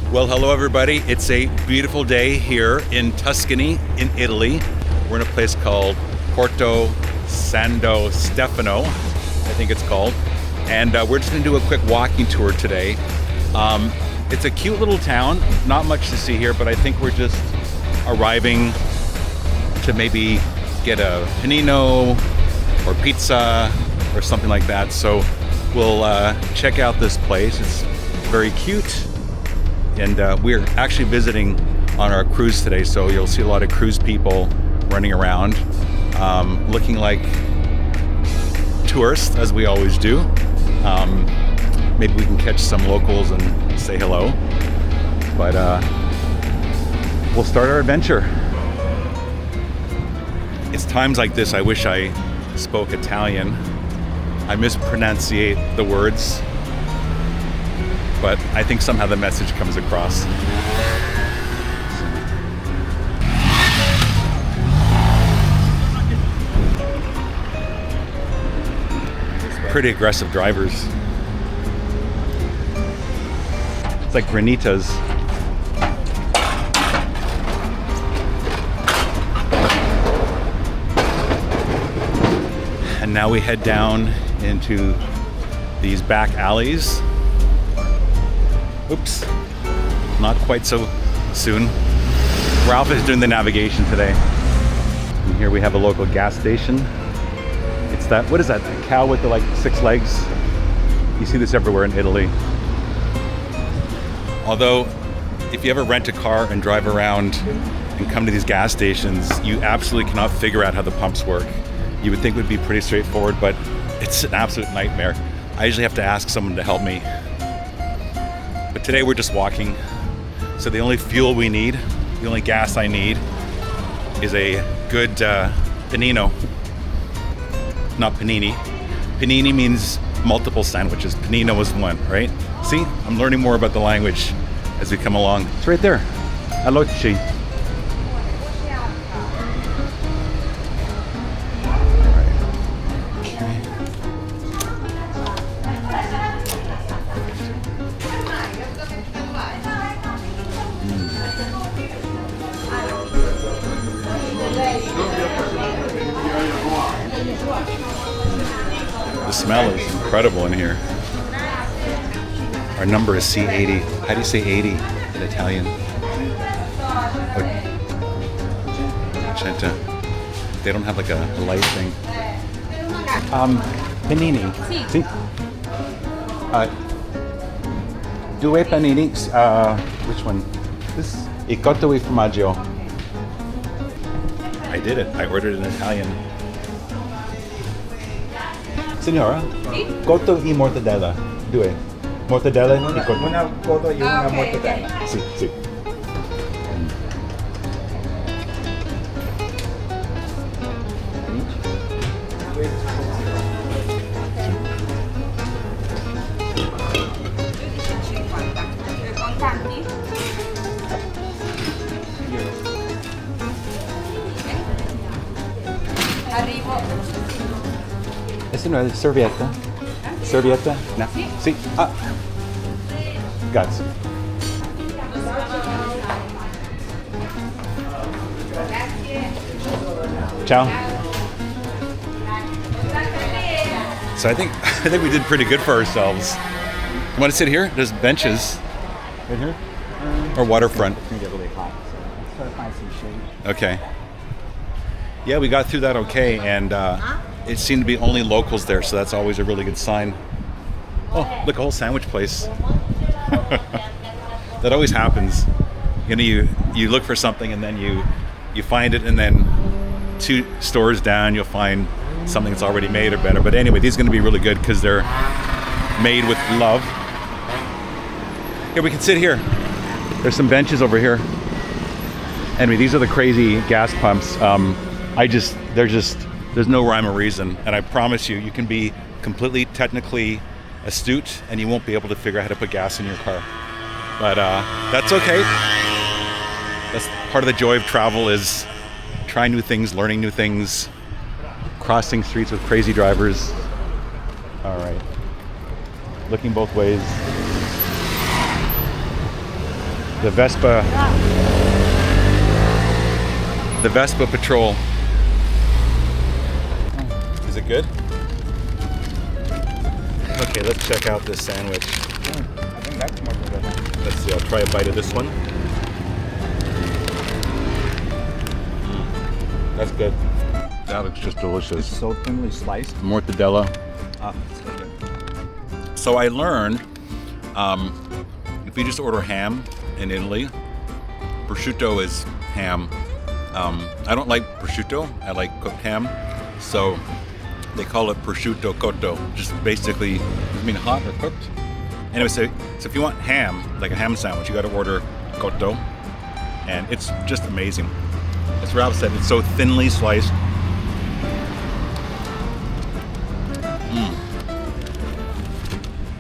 Well, hello everybody. It's a beautiful day here in Tuscany, in Italy. We're in a place called Porto Santo Stefano, I think it's called. And we're just gonna do a quick walking tour today. It's a cute little town, not much to see here, but I think we're just arriving to maybe get a panino or pizza or something like that. So we'll check out this place. It's very cute. And we're actually visiting on our cruise today, so you'll see a lot of cruise people running around, looking like tourists, as we always do. Maybe we can catch some locals and say hello. But we'll start our adventure. It's times like this I wish I spoke Italian. I mispronunciate the words, but I think somehow the message comes across. Pretty aggressive drivers. It's like granitas. And now we head down into these back alleys. Oops, not quite so soon. Ralph is doing the navigation today. And here we have a local gas station. It's that, what is that, a cow with the like 6 legs? You see this everywhere in Italy. Although, if you ever rent a car and drive around and come to these gas stations, you absolutely cannot figure out how the pumps work. You would think it would be pretty straightforward, but it's an absolute nightmare. I usually have to ask someone to help me. But today we're just walking, so the only fuel we need, the only gas I need, is a good panino. Not panini. Panini means multiple sandwiches. Panino is one, right? See, I'm learning more about the language as we come along. It's right there. Allocci. The smell is incredible in here. Our number is C80. How do you say 80 in Italian? Centa. They don't have like a light thing. Panini. Sì. Due panini. Which one? This. E cotto e formaggio. I did it. I ordered it in Italian. Signora, cotto e mortadella. Due. Mortadella e cotto. Una cotto e una mortadella. Sì, sì. Signora, servietta? Servietta? No? Sì. Ah. Grazie. Ciao. So I think we did pretty good for ourselves. You want to sit here? There's benches. Right here? Or waterfront? It's gonna get really hot, so let's try to find some shade. Okay. Yeah, we got through that okay, and it seemed to be only locals there, so that's always a really good sign. Oh, look, a whole sandwich place. That always happens. You know, you look for something and then you find it, and then 2 stores down you'll find something that's already made or better. But anyway, these are going to be really good because they're made with love. Here, we can sit here. There's some benches over here. Anyway, these are the crazy gas pumps. There's no rhyme or reason, and I promise you can be completely technically astute and you won't be able to figure out how to put gas in your car. But that's okay. That's part of the joy of travel, is trying new things, learning new things, crossing streets with crazy drivers. All right. Looking both ways. The Vespa Patrol. Is it good? Okay, let's check out this sandwich. I think that's mortadella. Let's see, I'll try a bite of this one. That's good. That looks just delicious. It's so thinly sliced. Mortadella. It's so good. So I learned if you just order ham in Italy, prosciutto is ham. I don't like prosciutto, I like cooked ham. So they call it prosciutto cotto, just basically, I mean hot or cooked. Anyway, so if you want ham, like a ham sandwich, you gotta order cotto. And it's just amazing. As Ralph said, it's so thinly sliced.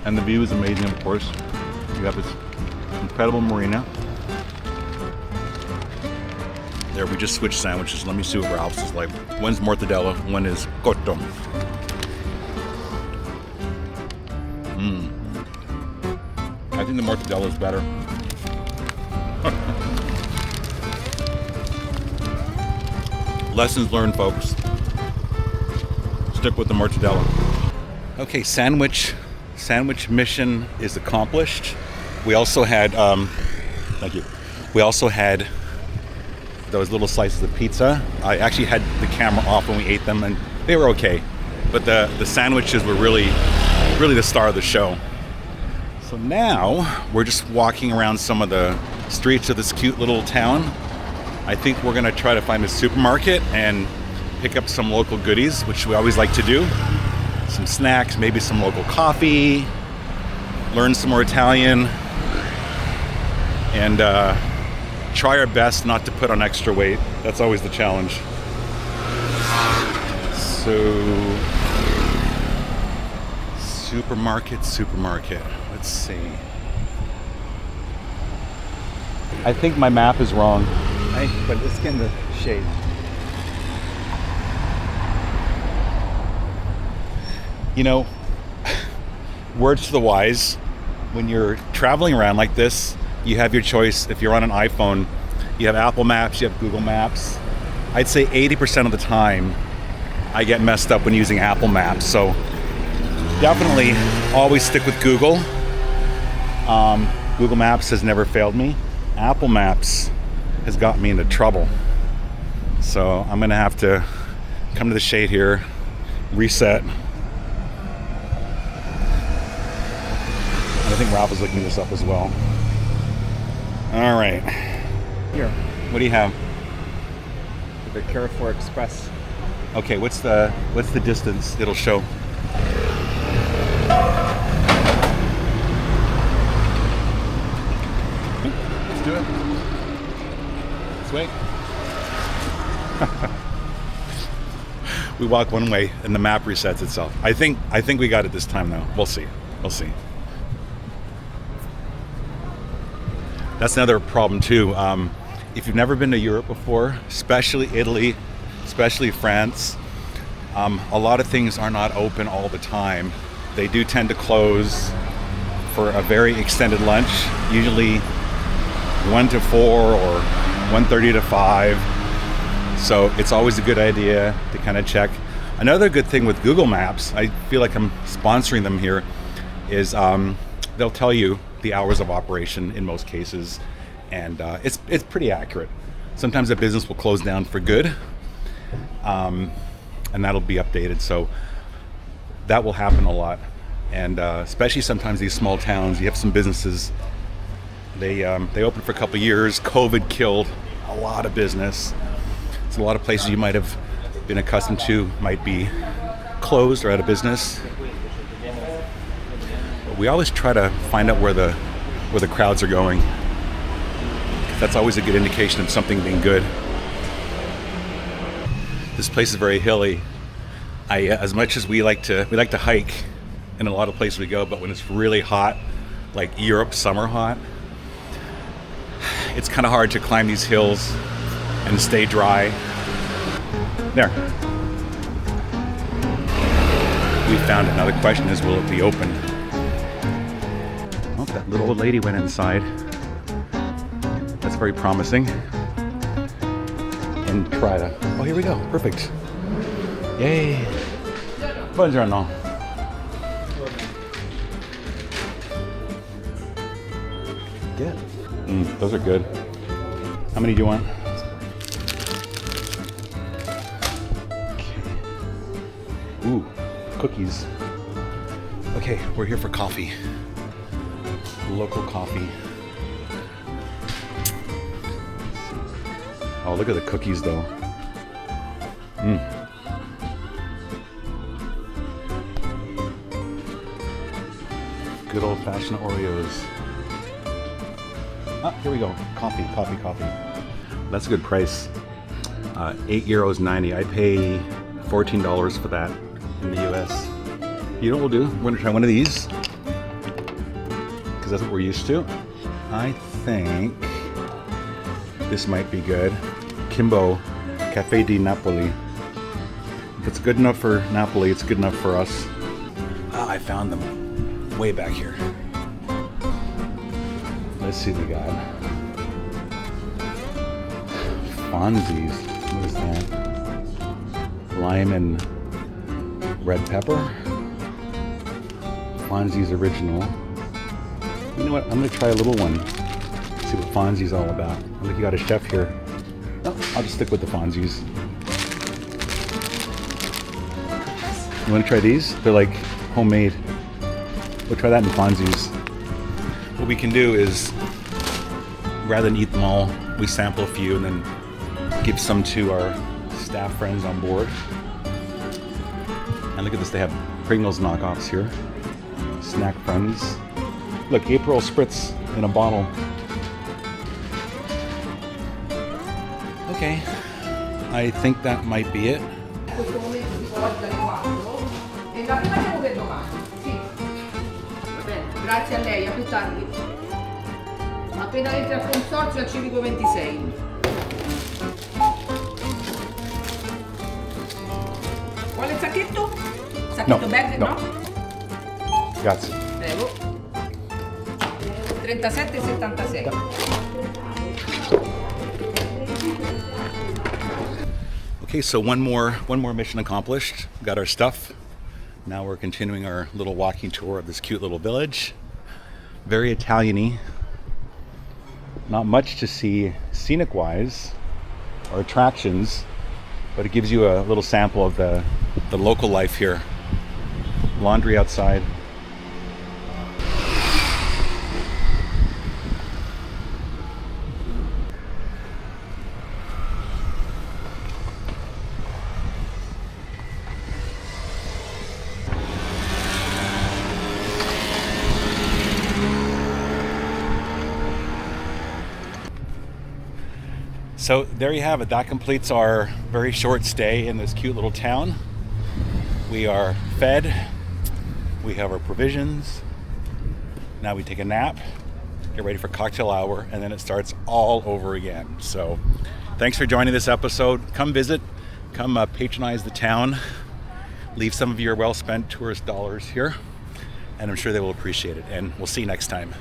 And the view is amazing, of course. You have this incredible marina. There, we just switched sandwiches. Let me see what Ralph's is like. One's mortadella, one is cotto. I think the mortadella is better. Lessons learned, folks. Stick with the mortadella. Okay, sandwich mission is accomplished. We also had, thank you. We also had those little slices of pizza. I actually had the camera off when we ate them, and they were okay. But the sandwiches were really the star of the show. So now we're just walking around some of the streets of this cute little town. I think we're gonna try to find a supermarket and pick up some local goodies, which we always like to do. Some snacks, maybe some local coffee, learn some more Italian, and try our best not to put on extra weight. That's always the challenge. So, supermarket. Let's see. I think my map is wrong. But let's get in the shade. You know, words to the wise, when you're traveling around like this, you have your choice. If you're on an iPhone, you have Apple Maps, you have Google Maps. I'd say 80% of the time, I get messed up when using Apple Maps. So definitely always stick with Google. Google Maps has never failed me. Apple Maps has got me into trouble. So I'm gonna have to come to the shade here, reset. I think Ralph is looking this up as well. All right. Here, What do you have? the Carrefour Express. Okay, what's the distance it'll show? Let's do it. Let's wait. We walk one way and the map resets itself. I think we got it this time though. We'll see. That's another problem too. If you've never been to Europe before, especially Italy, especially France, a lot of things are not open all the time. They do tend to close for a very extended lunch, usually 1 to 4 or 1:30 to 5. So it's always a good idea to kind of check. Another good thing with Google Maps, I feel like I'm sponsoring them here, is they'll tell you the hours of operation in most cases, and it's pretty accurate. Sometimes a business will close down for good, and that'll be updated. So that will happen a lot, and especially sometimes these small towns, you have some businesses, they open for a couple of years. COVID killed a lot of business. So a lot of places you might have been accustomed to might be closed or out of business. But we always try to find out where the crowds are going. That's always a good indication of something being good. This place is very hilly. As much as we like to hike in a lot of places we go, but when it's really hot, like Europe summer hot, it's kind of hard to climb these hills and stay dry. There. We found it. Now the question is, will it be open? Oh, that little old lady went inside. That's very promising. Entrada. Oh, here we go. Perfect. Yay. Buongiorno. Good. Those are good. How many do you want? Okay. Ooh, cookies. Okay, we're here for coffee. Local coffee. Oh, look at the cookies though. Good old-fashioned Oreos. Ah, here we go. Coffee. That's a good price. €8.90. I pay $14 for that in the US. You know what we'll do? We're gonna try one of these because that's what we're used to. I think this might be good. Kimbo Cafe di Napoli. If it's good enough for Napoli, it's good enough for us. Ah, I found them way back here. Let's see what we got. Fonzie's. What is that? Lime and red pepper. Fonzie's original. You know what? I'm gonna try a little one. See what Fonzie's all about. Look, you got a chef here. Oh, I'll just stick with the Fonzie's. You wanna try these? They're like homemade. We'll try that in Fonzie's. What we can do is, rather than eat them all, we sample a few and then give some to our staff friends on board. And look at this, they have Pringles knockoffs here. Snack friends. Look, April Spritz in a bottle. Okay, I think that might be it. Grazie a lei, a più tardi. Appena entri al consorzio al civico 26. Vuole il sacchetto? Sacchetto bag? No? Grazie. Prego. 37,76. Okay, so one more mission accomplished. Got our stuff. Now we're continuing our little walking tour of this cute little village. Very Italian-y. Not much to see scenic-wise or attractions, but it gives you a little sample of the local life here. Laundry outside. So there you have it. That completes our very short stay in this cute little town. We are fed. We have our provisions. Now we take a nap, get ready for cocktail hour, and then it starts all over again. So thanks for joining this episode. Come visit, come patronize the town. Leave some of your well-spent tourist dollars here, and I'm sure they will appreciate it. And we'll see you next time.